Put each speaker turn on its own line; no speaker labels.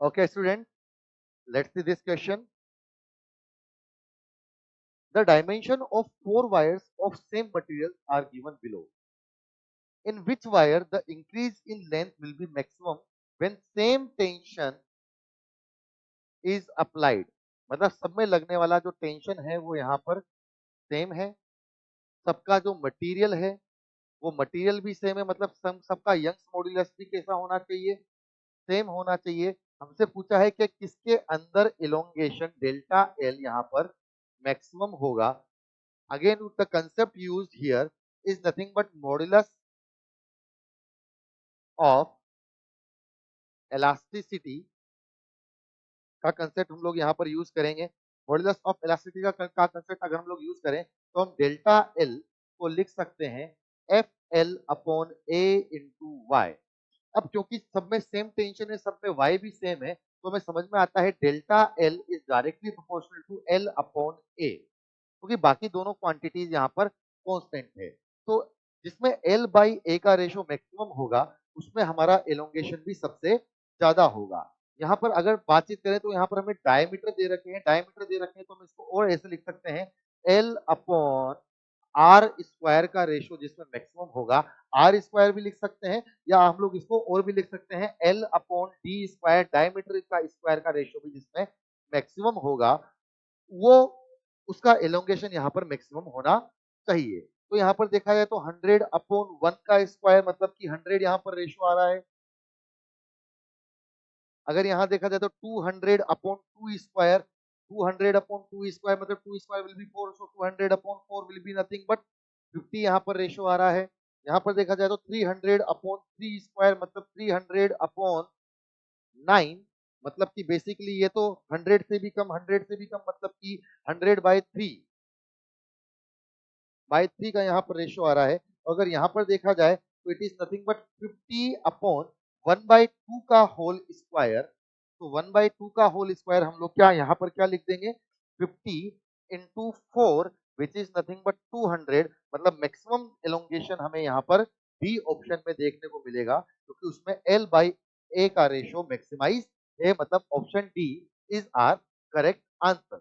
Okay, student, let's see this question. The dimension of four wires of same material are given below. In which wire the increase in length will be maximum when same tension is applied? मतलब सब में लगने वाला जो tension है वो यहाँ पर सेम है, सबका जो मटेरियल है वो मटेरियल भी सेम है, मतलब सबका यंग्स मॉड्यूलस भी कैसा होना चाहिए, सेम होना चाहिए। हमसे पूछा है कि किसके अंदर इलोंगेशन डेल्टा एल यहाँ पर मैक्सिमम होगा। Again the concept used here is nothing but modulus of elasticity का कंसेप्ट हम लोग यहाँ पर यूज करेंगे। मॉड्यूलस ऑफ इलास्टिसिटी का कंसेप्ट अगर हम लोग यूज करें तो हम डेल्टा एल को लिख सकते हैं एफ एल अपॉन ए इंटू वाई। अब क्योंकि सब में सेम टेंशन है, सब में वाई भी सेम है, तो हमें समझ में आता है delta L is directly proportional to L upon A, क्योंकि बाकी दोनों क्वांटिटीज यहाँ पर कांस्टेंट है। तो जिसमें एल बाई ए का रेशो मैक्सिमम होगा उसमें हमारा एलोंगेशन भी सबसे ज्यादा होगा। यहाँ पर अगर बातचीत करें तो यहाँ पर हमें डायमीटर दे रखे हैं, तो हम इसको और ऐसे लिख सकते हैं एल अपॉन आर स्क्वायर का रेशो जिसमें मैक्सिमम होगा, आर स्क्वायर भी लिख सकते हैं, या हम लोग इसको और भी लिख सकते हैं L upon D square, diameter का स्क्वायर का रेशो भी जिसमें मैक्सिमम होगा वो उसका एलोंगेशन यहाँ पर मैक्सिमम होना चाहिए। तो यहाँ पर देखा जाए तो 100 अपॉन 1 का स्क्वायर मतलब कि 100 यहाँ पर रेशो आ रहा है। अगर यहाँ देखा जाए तो 200 अपॉन 2 स्क्वायर, 200 अपॉन 2 स्क्वायर मतलब 2 square will be 4, so 200 upon 4 will be nothing but 50 यहाँ पर रेशो आ रहा है। यहाँ पर देखा जाए तो 300 अपॉन 3 स्क्वायर मतलब 300 अपॉन 9, मतलब कि बेसिकली ये तो 100 से भी कम, 100 से भी कम मतलब कि 100 बाय 3 का यहाँ पर रेशो आ रहा है। अगर यहाँ पर देखा जाए तो it is nothing but 50 upon 1/2 का होल स्क्वायर। तो 1/2 का होल स्क्वायर हम लोग क्या यहाँ पर क्या लिख देंगे 50 into 4 which is nothing but 200, मतलब मैक्सिमम एलोंगेशन हमें यहाँ पर डी ऑप्शन में देखने को मिलेगा क्योंकि उसमें एल बाई ए का रेशो मैक्सिमाइज है, मतलब option D is our correct answer.